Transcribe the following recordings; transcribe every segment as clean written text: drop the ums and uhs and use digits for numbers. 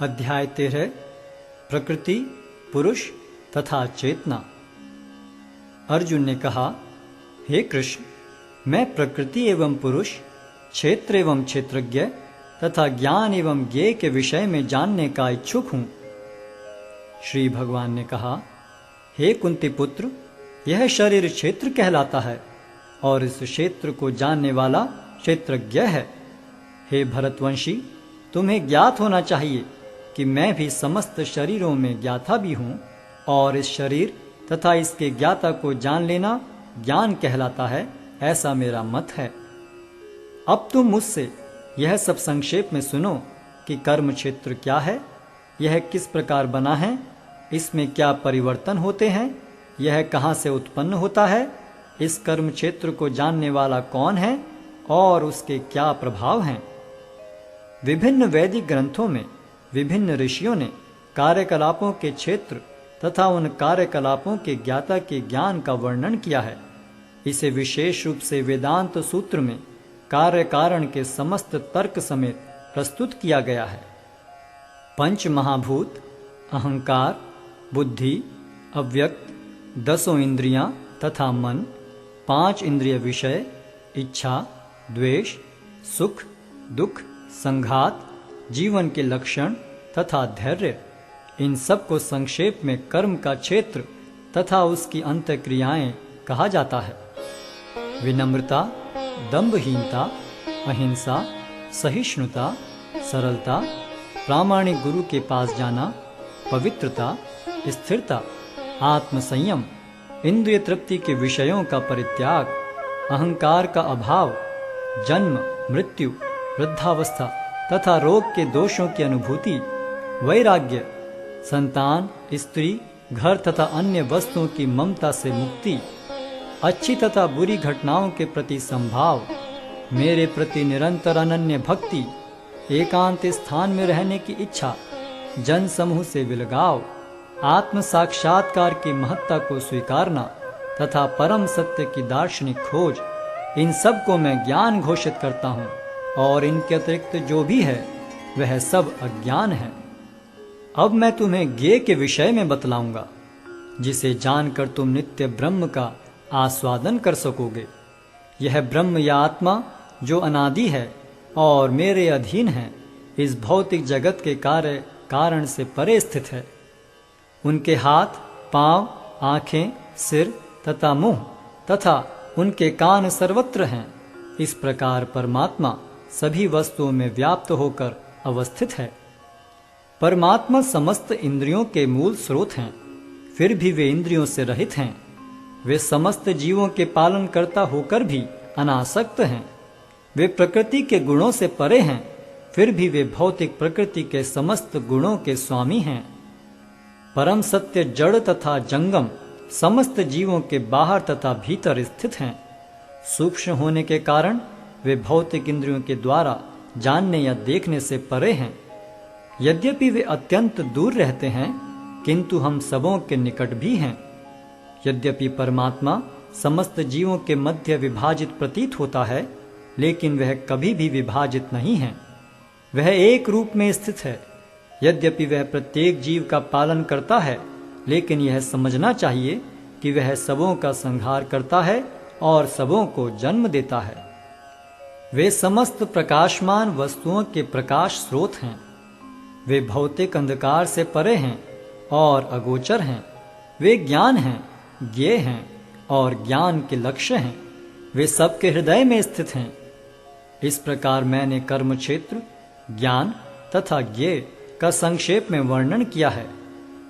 अध्याय 13 प्रकृति, पुरुष तथा चेतना। अर्जुन ने कहा, हे कृष्ण, मैं प्रकृति एवं पुरुष, क्षेत्र एवं क्षेत्रज्ञ तथा ज्ञान एवं ज्ञेय के विषय में जानने का इच्छुक हूँ। श्री भगवान ने कहा, हे कुंती पुत्र, यह शरीर क्षेत्र कहलाता है और इस क्षेत्र को जानने वाला क्षेत्रज्ञ है। हे भरतवंशी, तुम्हें ज्ञात होना चाहिए कि मैं भी समस्त शरीरों में ज्ञाता भी हूँ और इस शरीर तथा इसके ज्ञाता को जान लेना ज्ञान कहलाता है, ऐसा मेरा मत है। अब तुम मुझसे यह सब संक्षेप में सुनो कि कर्म क्षेत्र क्या है, यह किस प्रकार बना है, इसमें क्या परिवर्तन होते हैं, यह कहाँ से उत्पन्न होता है, इस कर्म क्षेत्र को जानने वाला कौन है और उसके क्या प्रभाव हैं। विभिन्न वैदिक ग्रंथों में विभिन्न ऋषियों ने कार्यकलापों के क्षेत्र तथा उन कार्यकलापों के ज्ञाता के ज्ञान का वर्णन किया है। इसे विशेष रूप से वेदांत सूत्र में कार्य कारण के समस्त तर्क समेत प्रस्तुत किया गया है। पंच महाभूत, अहंकार, बुद्धि, अव्यक्त, 10 इंद्रियां तथा मन, 5 इंद्रिय विषय, इच्छा, द्वेष, सुख, दुख, संघात, जीवन के लक्षण तथा धैर्य, इन सब को संक्षेप में कर्म का क्षेत्र तथा उसकी अंतक्रियाएं कहा जाता है। विनम्रता, दंभहीनता, अहिंसा, सहिष्णुता, सरलता, प्रामाणिक गुरु के पास जाना, पवित्रता, स्थिरता, आत्मसंयम, इंद्रिय तृप्ति के विषयों का परित्याग, अहंकार का अभाव, जन्म, मृत्यु, वृद्धावस्था तथा रोग के दोषों की अनुभूति, वैराग्य, संतान, स्त्री, घर तथा अन्य वस्तुओं की ममता से मुक्ति, अच्छी तथा बुरी घटनाओं के प्रति संभाव, मेरे प्रति निरंतर अनन्य भक्ति, एकांत स्थान में रहने की इच्छा, जन समूह से विलगाव, आत्म साक्षात्कार की महत्ता को स्वीकारना तथा परम सत्य की दार्शनिक खोज, इन सब को मैं ज्ञान घोषित करता हूँ और इनके अतिरिक्त जो भी है वह सब अज्ञान है। अब मैं तुम्हें ज्ञेय के विषय में बतलाऊंगा, जिसे जानकर तुम नित्य ब्रह्म का आस्वादन कर सकोगे। यह ब्रह्म या आत्मा जो अनादि है और मेरे अधीन है, इस भौतिक जगत के कार्य कारण से परे स्थित है। उनके हाथ, पांव, आंखें, सिर तथा मुंह तथा उनके कान सर्वत्र हैं। इस प्रकार परमात्मा सभी वस्तुओं में व्याप्त होकर अवस्थित है। परमात्मा समस्त इंद्रियों के मूल स्रोत हैं, फिर भी वे इंद्रियों से रहित हैं। वे समस्त जीवों के पालन करता होकर भी अनासक्त हैं। वे प्रकृति के गुणों से परे हैं, फिर भी वे भौतिक प्रकृति के समस्त गुणों के स्वामी हैं। परम सत्य जड़ तथा जंगम समस्त जीवों के बाहर तथा भीतर स्थित हैं। सूक्ष्म होने के कारण वे भौतिक इंद्रियों के द्वारा जानने या देखने से परे हैं। यद्यपि वे अत्यंत दूर रहते हैं, किंतु हम सबों के निकट भी हैं। यद्यपि परमात्मा समस्त जीवों के मध्य विभाजित प्रतीत होता है, लेकिन वह कभी भी विभाजित नहीं है। वह एक रूप में स्थित है। यद्यपि वह प्रत्येक जीव का पालन करता है, लेकिन यह समझना चाहिए कि वह सबों का संहार करता है और सबों को जन्म देता है। वे समस्त प्रकाशमान वस्तुओं के प्रकाश स्रोत हैं। वे भौतिक अंधकार से परे हैं और अगोचर हैं। वे ज्ञान हैं, ज्ञेय हैं और ज्ञान के लक्ष्य हैं। वे सबके हृदय में स्थित हैं। इस प्रकार मैंने कर्म क्षेत्र, ज्ञान तथा ज्ञेय का संक्षेप में वर्णन किया है।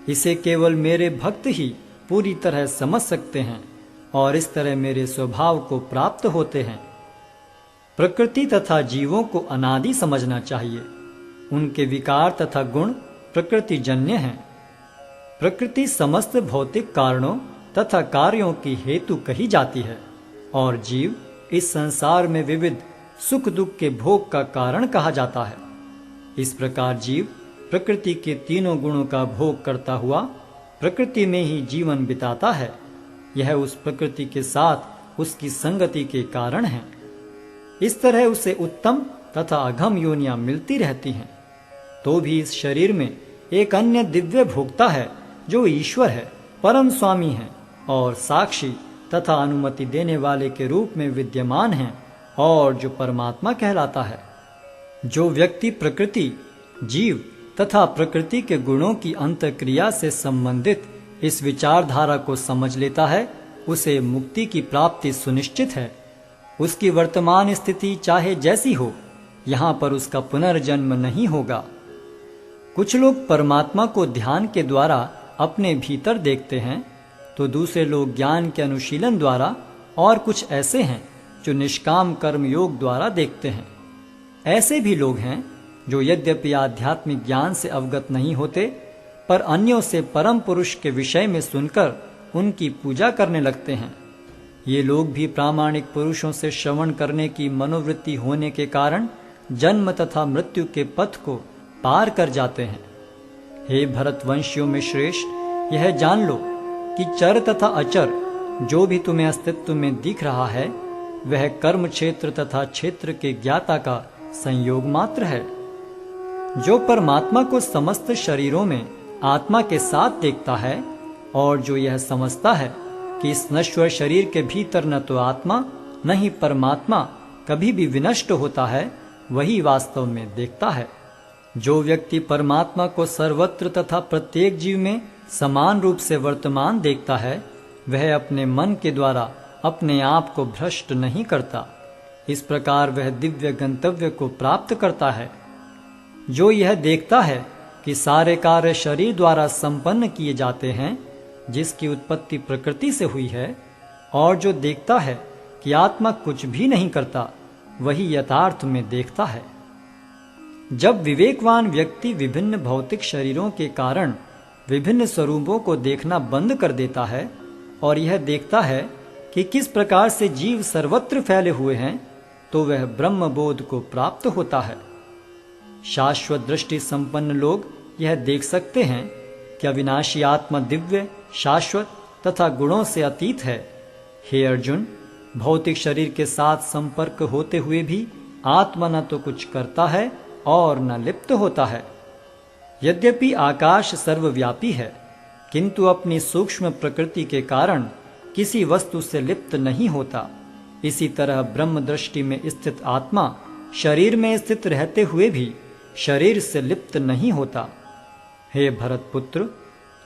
इसे केवल मेरे भक्त ही पूरी तरह समझ सकते हैं और इस तरह मेरे स्वभाव को प्राप्त होते हैं। प्रकृति तथा जीवों को अनादि समझना चाहिए। उनके विकार तथा गुण प्रकृति जन्य हैं। प्रकृति समस्त भौतिक कारणों तथा कार्यों की हेतु कही जाती है और जीव इस संसार में विविध सुख दुख के भोग का कारण कहा जाता है। इस प्रकार जीव प्रकृति के तीनों गुणों का भोग करता हुआ प्रकृति में ही जीवन बिताता है। यह उस प्रकृति के साथ उसकी संगति के कारण है। इस तरह उसे उत्तम तथा अधम योनियां मिलती रहती हैं। तो भी इस शरीर में एक अन्य दिव्य भोक्ता है जो ईश्वर है, परम स्वामी है और साक्षी तथा अनुमति देने वाले के रूप में विद्यमान है और जो परमात्मा कहलाता है। जो व्यक्ति प्रकृति, जीव तथा प्रकृति के गुणों की अंतःक्रिया से संबंधित इस विचारधारा को समझ लेता है, उसे मुक्ति की प्राप्ति सुनिश्चित है। उसकी वर्तमान स्थिति चाहे जैसी हो, यहाँ पर उसका पुनर्जन्म नहीं होगा। कुछ लोग परमात्मा को ध्यान के द्वारा अपने भीतर देखते हैं, तो दूसरे लोग ज्ञान के अनुशीलन द्वारा, और कुछ ऐसे हैं जो निष्काम कर्म योग द्वारा देखते हैं। ऐसे भी लोग हैं जो यद्यपि आध्यात्मिक ज्ञान से अवगत नहीं होते, पर अन्यों से परम पुरुष के विषय में सुनकर उनकी पूजा करने लगते हैं। ये लोग भी प्रामाणिक पुरुषों से श्रवण करने की मनोवृत्ति होने के कारण जन्म तथा मृत्यु के पथ को पार कर जाते हैं। हे भरतवंशियों में श्रेष्ठ, यह जान लो कि चर तथा अचर जो भी तुम्हें अस्तित्व में दिख रहा है, वह कर्म क्षेत्र तथा क्षेत्र के ज्ञाता का संयोग मात्र है। जो परमात्मा को समस्त शरीरों में आत्मा के साथ देखता है और जो यह समझता है कि इस नश्वर शरीर के भीतर न तो आत्मा न ही परमात्मा कभी भी विनष्ट होता है, वही वास्तव में देखता है। जो व्यक्ति परमात्मा को सर्वत्र तथा प्रत्येक जीव में समान रूप से वर्तमान देखता है, वह अपने मन के द्वारा अपने आप को भ्रष्ट नहीं करता। इस प्रकार वह दिव्य गंतव्य को प्राप्त करता है। जो यह देखता है कि सारे कार्य शरीर द्वारा संपन्न किए जाते हैं, जिसकी उत्पत्ति प्रकृति से हुई है, और जो देखता है कि आत्मा कुछ भी नहीं करता, वही यथार्थ में देखता है। जब विवेकवान व्यक्ति विभिन्न भौतिक शरीरों के कारण विभिन्न स्वरूपों को देखना बंद कर देता है और यह देखता है कि किस प्रकार से जीव सर्वत्र फैले हुए हैं, तो वह ब्रह्म बोध को प्राप्त होता है। शाश्वत दृष्टि संपन्न लोग यह देख सकते हैं कि अविनाशी आत्मा दिव्य, शाश्वत तथा गुणों से अतीत है। हे अर्जुन, भौतिक शरीर के साथ संपर्क होते हुए भी आत्मा न तो कुछ करता है और न लिप्त होता है। यद्यपि आकाश सर्वव्यापी है, किंतु अपनी सूक्ष्म प्रकृति के कारण किसी वस्तु से लिप्त नहीं होता। इसी तरह ब्रह्म दृष्टि में स्थित आत्मा शरीर में स्थित रहते हुए भी शरीर से लिप्त नहीं होता। हे भरतपुत्र,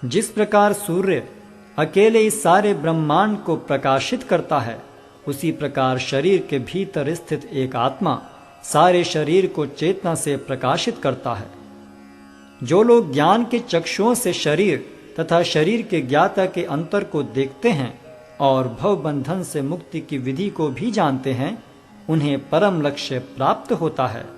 जिस प्रकार सूर्य अकेले इस सारे ब्रह्मांड को प्रकाशित करता है, उसी प्रकार शरीर के भीतर स्थित एक आत्मा सारे शरीर को चेतना से प्रकाशित करता है। जो लोग ज्ञान के चक्षुओं से शरीर तथा शरीर के ज्ञाता के अंतर को देखते हैं और भव बंधन से मुक्ति की विधि को भी जानते हैं, उन्हें परम लक्ष्य प्राप्त होता है।